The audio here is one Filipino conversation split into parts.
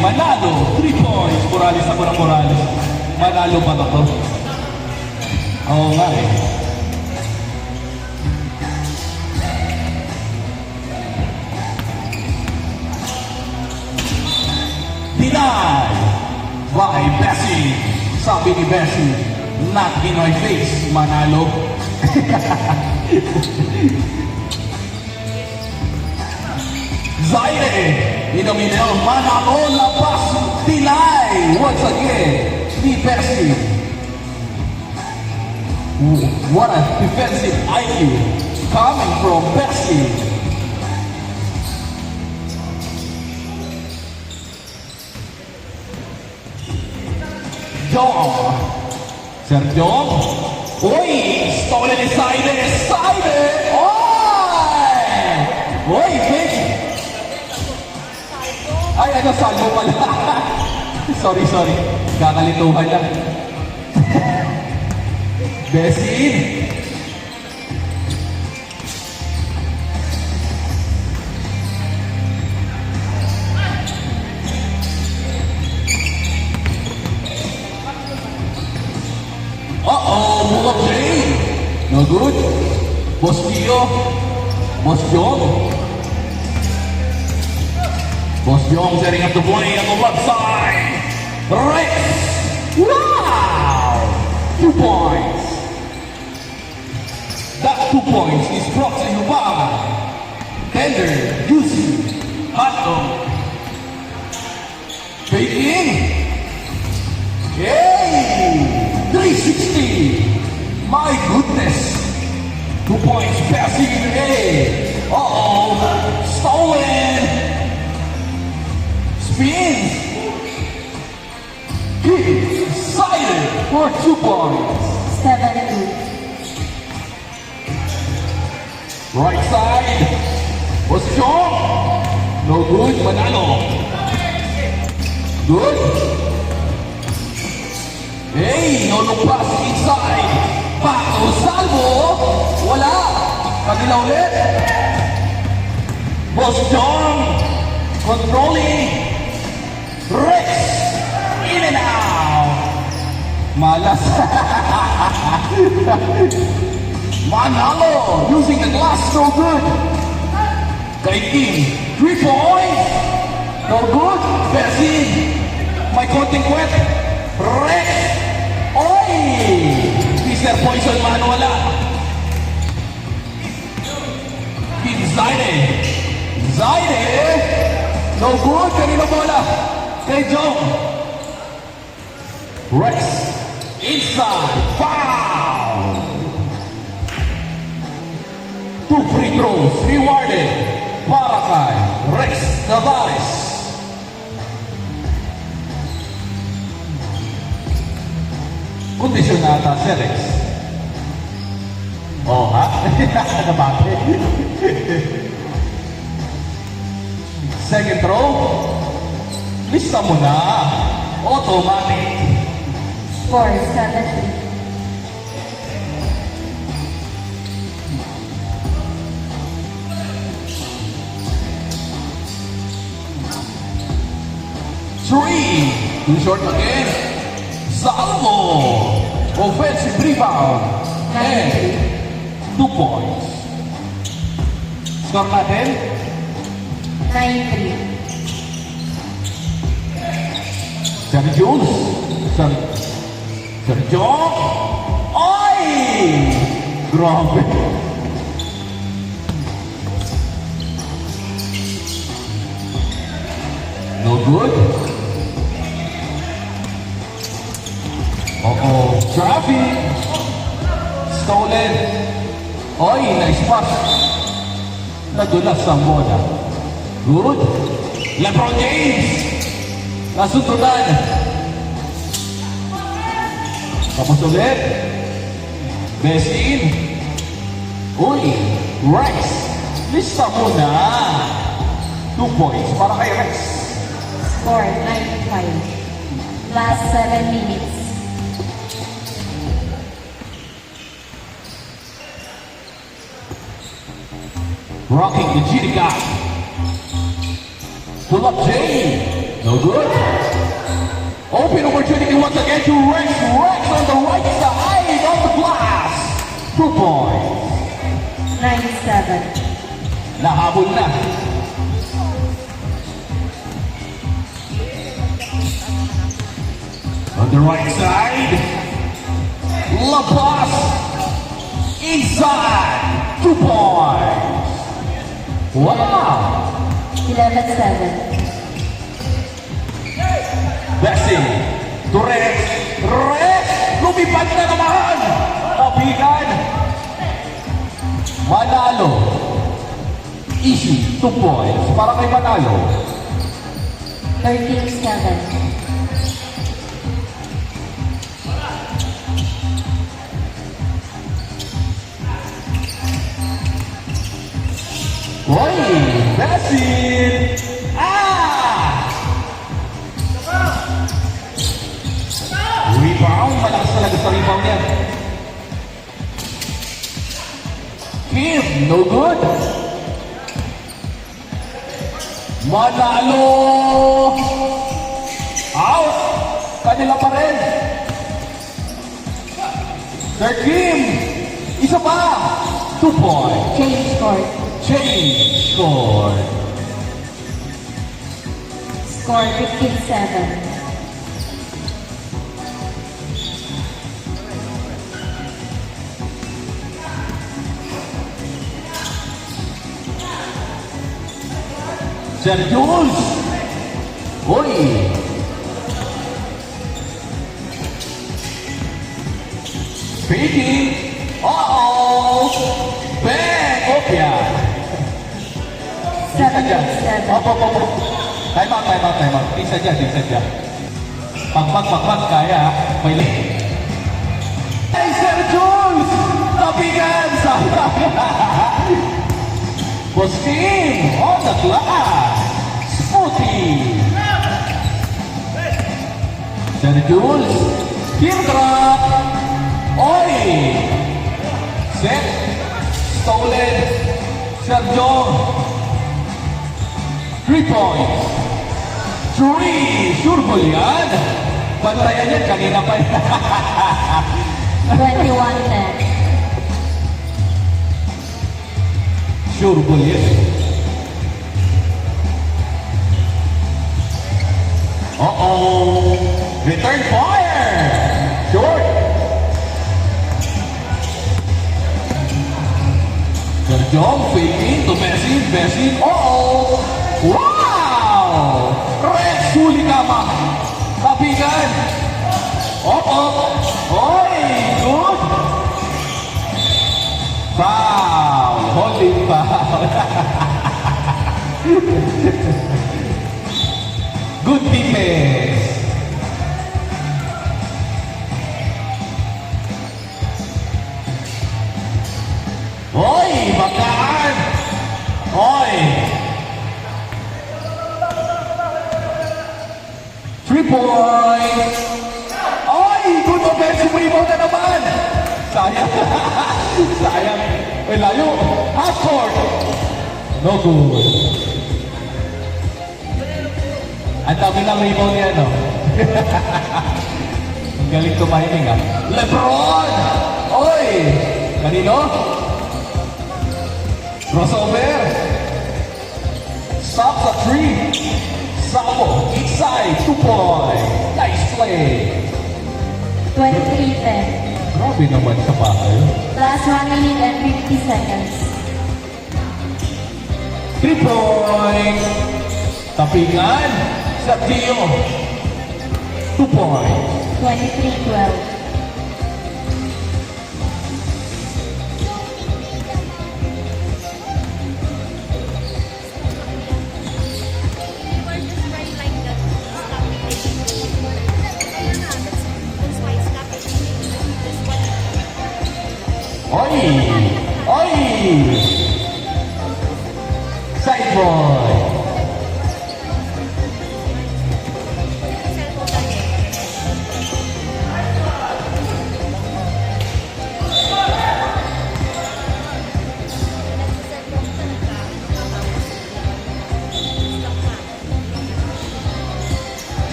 manalo. 3 points. Morales ako ng Morales. Manalo ba na to? Oo nga eh. Deny by Bessie. Sabi ni Bessie, not in my face, manalo. Zaire in the middle, manalo, labas, deny once again ni Bessie. What a defensive IQ coming from Bessie. Jong. Sergio. Uy! Stolen ni Saide! Saide! Oy! Uy, big! Ay, ano, salvo pala. sorry. Kakalituhan lang. Bessie. Bullock Jay. No good. Bosquillo. Boss Jong setting up the play on the left side. Right. Wow! 2 points. That 2 points is brought to you by Tender, Juicy, Hot Dog. Baking. Yay! 360! My goodness! 2 points passing in the game. Uh-oh! Stolen! Spins! Excited for 2 points. 7-2. Right side. Was strong. No good. Manalo. Good. Hey, no pass inside. Pato salvo. Wala. Kabila ulit. Boss John. Controlling. Rex. In and out. Malas. Manalo using the glass. No good. Kay King. 3 points. No good. Bessie. May konting kwet. Rex. Oy! Mr. Poison man wala. Team Zaire. No good. Kanino bola? Kay Jong. Rex. Inside. Foul! 2 free throws rewarded para kay Rex Navares. Kondisyon na ata si Rex. Oh, ha? Nabate. Second throw. Lista mo na. Automatic. Score 7-3. Three. Too short again. Salvo. Offensive rebound. And 2 points. Score natin? 9-3. Sergio. Ay! Grabe. No good. Traffic. Stolen. Oy, nice pass. Nadulas ang bola. Good. LeBron James. Nasuntunan. Tapos ulit. Bessie. Uy, Rex. Lista mo na. 2 points para kay Rex. Score 9-5. Last 7 minutes. Rocking the G guy. Pull up Jay. No good. Open opportunity once again to Rex. Rex on the right side of the glass. 2 points. 9-7. Nahabol na. On the right side. La Paz. Inside. 2 points. Wow. 11-7. Bessie. To Rex. Rex. Lumipad na naman. Kapigan. Manalo. Easy. 2 points. Para kay Manalo. 13-7. Oy! Bessie! Ah! Rebound. Malakas talaga sa rebound yan. Kim, no good. Manalo! Out! Kanila pa rin. Sir Kim! Isa pa! 2 points. Change score. Change score. Score 15-7. Sir Jules! Uy! Speaking! Uh-oh! Bang! Opya! 7-7. Opo. Time out. Isa dyan. Pagpag, kaya ha. Pwede. Hey, Sir Jules! Tapigan! Sayang! Bosim on the glass. Smoothie. Sir Jules. Teardrop. Oy. Set. Stolen. Sir John. 3 points. 3. Sure ba yan? Bantayan yan. Kanina pa yan. 21-10. Sure ba yan? Uh-oh. Return fire. Short. Serjong faking to Messi. Messi. Uh-oh. Wow. Red huli kama. Tapigan. Uh-oh. Oy. Good. Foul. Holding foul. Good defense. Oy, bakaan. Oy. 3 points. Oy, good offensive rebound na naman. Sayang. Sayang. Ay, layo. Half court. No good. Ang dami ng rebound niya, no? Ang galing tumahiming, ha? Lebron! Oy! Kanino? Crossover! Stop sa 3. Sabo, inside, 2 points. Nice play! 23-10. Grabe naman sa bahay. Last 1 minute and 50 seconds. 3 points. Tapingan sa Tio. 2 points. 23-12. Oy! Oy! Side boy!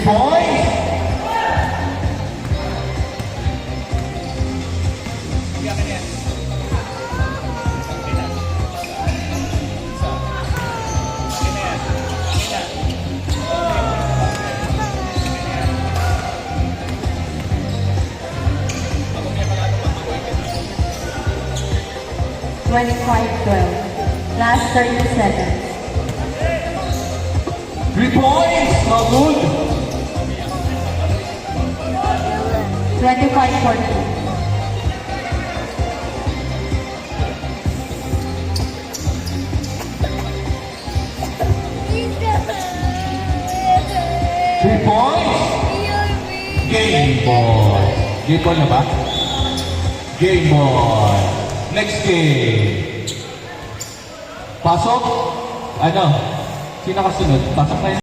points. Twenty-five 12. Last 30 seconds. 3 points. No good. 25 14. Three points. Game boy. Game boy na ba? Game boy. Next game. Pasok. Ano? Sino kasunod? Pasok na yun.